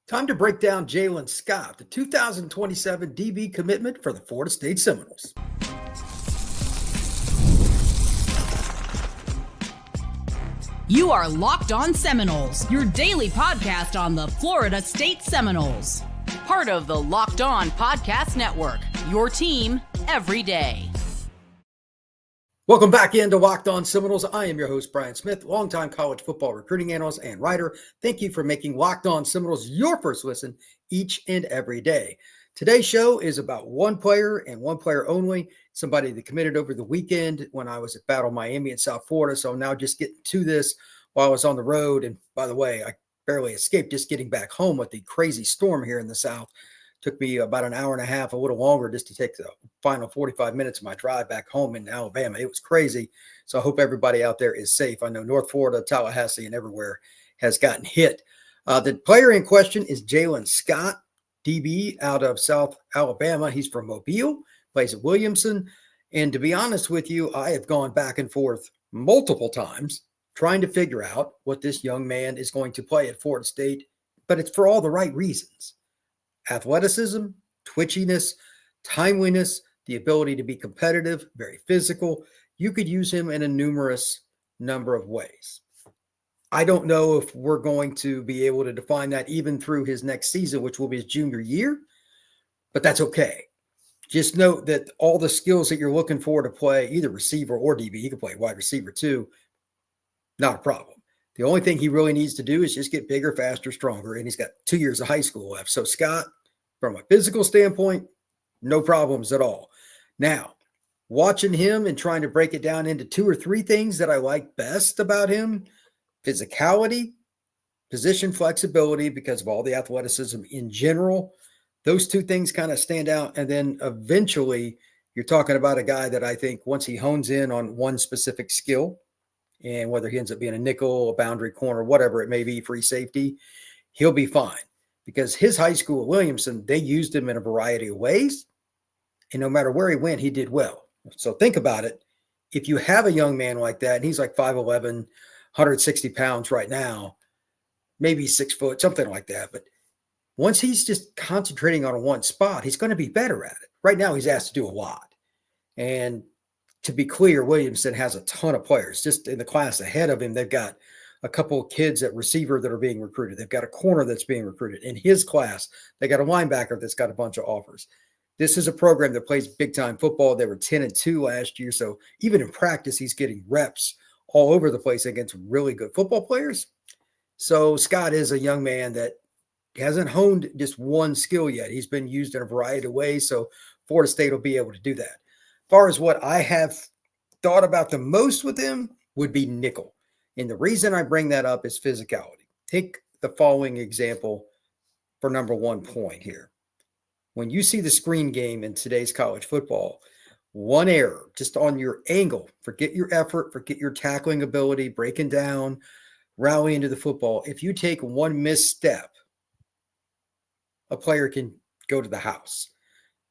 Time to break down Jaylen Scott, the 2027 DB commitment for the Florida State Seminoles. You are Locked On Seminoles, your daily podcast on the Florida State Seminoles. Part of the Locked On Podcast Network, your team every day. Welcome back into Locked On Seminoles. I am your host, Brian Smith, longtime college football recruiting analyst and writer. Thank you for making Locked On Seminoles your first listen each and every day. Today's show is about one player and one player only, somebody that committed over the weekend when I was at Battle Miami in South Florida. So I'm now just getting to this while I was on the road. And by the way, I barely escaped just getting back home with the crazy storm here in the South. Took me about an hour and a half, a little longer, just to take the final 45 minutes of my drive back home in Alabama. It was crazy. So I hope everybody out there is safe. I know North Florida, Tallahassee, and everywhere has gotten hit. The player in question is Jaylen Scott, DB out of South Alabama. He's from Mobile, plays at Williamson. And to be honest with you, I have gone back and forth multiple times trying to figure out what this young man is going to play at Florida State, but it's for all the right reasons. Athleticism, twitchiness, timeliness, the ability to be competitive, very physical. You could use him in a numerous number of ways. I don't know if we're going to be able to define that even through his next season, which will be his junior year, but that's okay. Just note that all the skills that you're looking for to play either receiver or DB, he can play wide receiver too, not a problem. The only thing he really needs to do is just get bigger, faster, stronger, and he's got 2 years of high school left. So Scott, from a physical standpoint, no problems at all. Now, watching him and trying to break it down into 2 or 3 things that I like best about him: physicality, position flexibility, because of all the athleticism in general. Those 2 things kind of stand out. And then eventually you're talking about a guy that I think once he hones in on one specific skill, and whether he ends up being a nickel, a boundary corner, whatever it may be, free safety, he'll be fine. Because his high school at Williamson, they used him in a variety of ways. And no matter where he went, he did well. So think about it. If you have a young man like that, and he's like 5'11", 160 pounds right now, maybe 6 foot, something like that. But once he's just concentrating on one spot, he's going to be better at it. Right now, he's asked to do a lot. And to be clear, Williamson has a ton of players. Just in the class ahead of him, they've got a couple of kids at receiver that are being recruited. They've got a corner that's being recruited. In his class, they got a linebacker that's got a bunch of offers. This is a program that plays big-time football. They were 10-2 last year, so even in practice, he's getting reps all over the place against really good football players. So Scott is a young man that hasn't honed just one skill yet. He's been used in a variety of ways, so Florida State will be able to do that. As far as what I have thought about the most with him would be nickel. And the reason I bring that up is physicality. Take the following example for number 1 point here. When you see the screen game in today's college football, one error just on your angle, forget your effort, forget your tackling ability, breaking down, rallying to the football. If you take one misstep, a player can go to the house.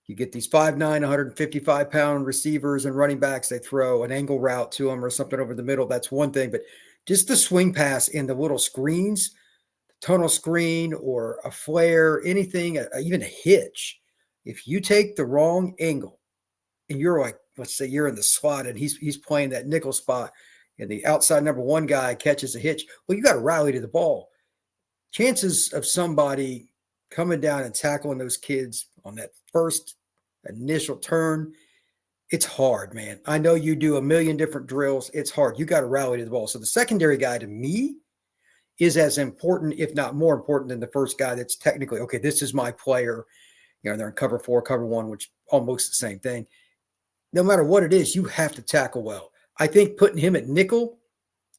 You get these 5'9", 155-pound receivers and running backs. They throw an angle route to them or something over the middle. That's one thing. But just the swing pass in the little screens, the tunnel screen or a flare, anything, even a hitch, if you take the wrong angle and you're like, let's say you're in the slot and he's playing that nickel spot and the outside number 1 guy catches a hitch, well, you got to rally to the ball. Chances of somebody coming down and tackling those kids on that first initial turn, it's hard, man. I know you do a million different drills. It's hard. You got to rally to the ball. So the secondary guy to me is as important, if not more important, than the first guy that's technically, okay, this is my player. You know, they're in cover 4, cover 1, which almost the same thing. No matter what it is, you have to tackle well. I think putting him at nickel,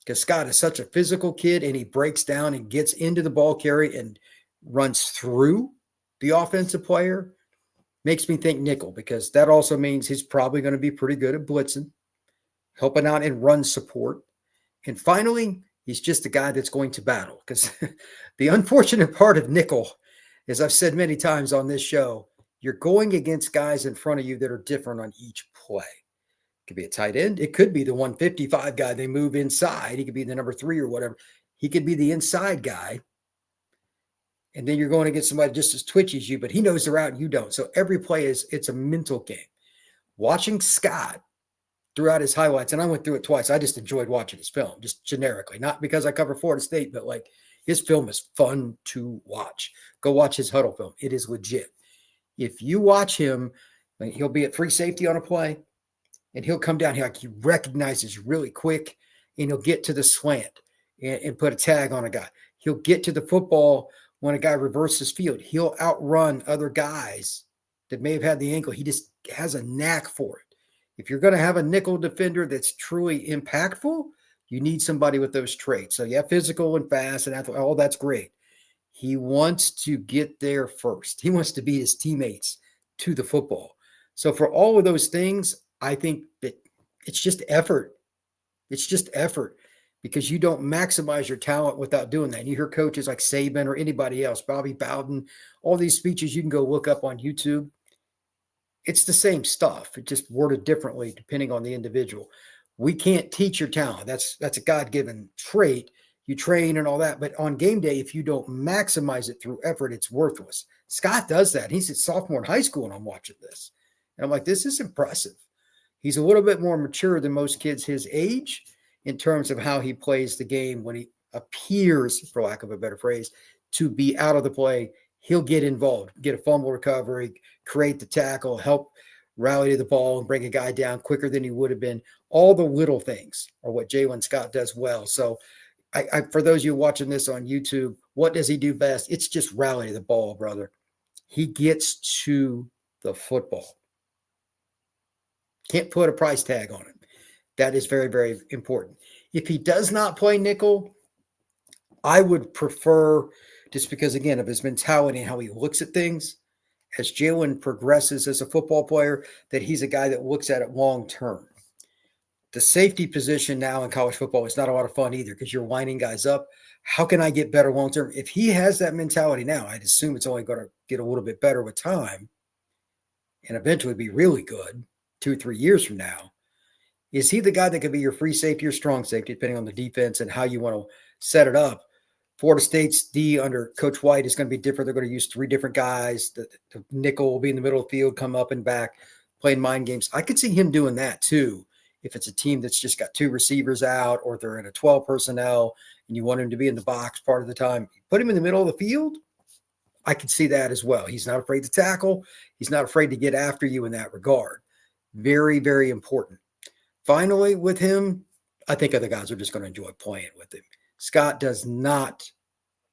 because Scott is such a physical kid and he breaks down and gets into the ball carry and runs through the offensive player, makes me think nickel, because that also means he's probably going to be pretty good at blitzing, helping out in run support. And finally, he's just a guy that's going to battle, because the unfortunate part of nickel, as I've said many times on this show, you're going against guys in front of you that are different on each play. It could be a tight end. It could be the 155 guy. They move inside. He could be the number 3 or whatever. He could be the inside guy. And then you're going to get somebody just as twitchy as you, but he knows the route and you don't. So every play it's a mental game. Watching Scott throughout his highlights, and I went through it twice. I just enjoyed watching his film, just generically, not because I cover Florida State, but like his film is fun to watch. Go watch his huddle film. It is legit. If you watch him, he'll be at free safety on a play, and he'll come down here like he recognizes really quick, and he'll get to the slant and put a tag on a guy. He'll get to the football when a guy reverses field. He'll outrun other guys that may have had the ankle. He just has a knack for it. If you're going to have a nickel defender that's truly impactful, you need somebody with those traits. So yeah, physical and fast and athletic, all that's great. He wants to get there first. He wants to beat his teammates to the football. So for all of those things, I think that it's just effort. It's just effort because you don't maximize your talent without doing that. And you hear coaches like Saban or anybody else, Bobby Bowden, all these speeches you can go look up on YouTube. It's the same stuff. It just worded differently depending on the individual. We can't teach your talent. That's a God-given trait. You train and all that. But on game day, if you don't maximize it through effort, it's worthless. Scott does that. He's a sophomore in high school, and I'm watching this. And I'm like, this is impressive. He's a little bit more mature than most kids his age in terms of how he plays the game when he appears, for lack of a better phrase, to be out of the play. He'll get involved, get a fumble recovery, create the tackle, help rally to the ball and bring a guy down quicker than he would have been. All the little things are what Jaylen Scott does well. So I for those of you watching this on YouTube, what does he do best? It's just rally to the ball, brother. He gets to the football. Can't put a price tag on it. That is very, very important. If he does not play nickel, I would prefer, just because, again, of his mentality and how he looks at things, as Jaylen progresses as a football player, that he's a guy that looks at it long term. The safety position now in college football is not a lot of fun either because you're lining guys up. How can I get better long term? If he has that mentality now, I'd assume it's only going to get a little bit better with time and eventually be really good 2-3 years from now. Is he the guy that could be your free safety or strong safety, depending on the defense and how you want to set it up? Florida State's D under Coach White is going to be different. They're going to use 3 different guys. The nickel will be in the middle of the field, come up and back, playing mind games. I could see him doing that too. If it's a team that's just got 2 receivers out or they're in a 12 personnel and you want him to be in the box part of the time, put him in the middle of the field. I could see that as well. He's not afraid to tackle. He's not afraid to get after you in that regard. Very, very important. Finally, with him, I think other guys are just going to enjoy playing with him. Scott does not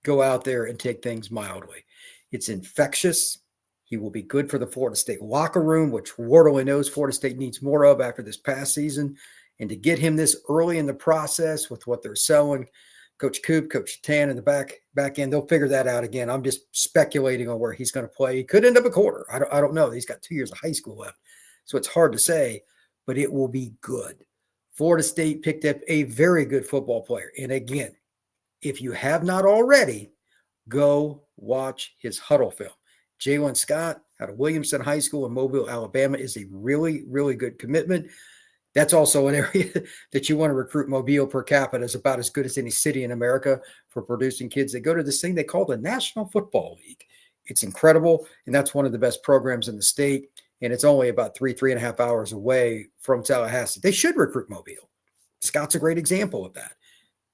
go out there and take things mildly. It's infectious. He will be good for the Florida State locker room, which Wardle knows Florida State needs more of after this past season. And to get him this early in the process with what they're selling, Coach Coop, Coach Tan in the back end, they'll figure that out again. I'm just speculating on where he's going to play. He could end up a quarter. I don't know. He's got 2 years of high school left. So it's hard to say, but it will be good. Florida State picked up a very good football player. And again, if you have not already, go watch his huddle film. Jaylen Scott out of Williamson High School in Mobile, Alabama is a really, really good commitment. That's also an area that you want to recruit. Mobile per capita is about as good as any city in America for producing kids that go to this thing they call the National Football League. It's incredible, and that's one of the best programs in the state, and it's only about 3.5 hours away from Tallahassee. They should recruit Mobile. Scott's a great example of that.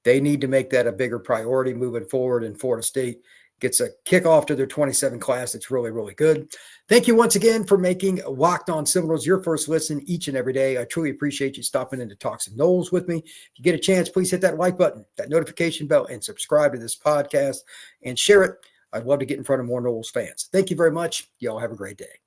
They need to make that a bigger priority moving forward, and Florida State gets a kickoff to their 27 class. It's really, really good. Thank you once again for making Locked On Seminoles your first listen each and every day. I truly appreciate you stopping in to talk Seminoles with me. If you get a chance, please hit that like button, that notification bell, and subscribe to this podcast and share it. I'd love to get in front of more Noles fans. Thank you very much. Y'all have a great day.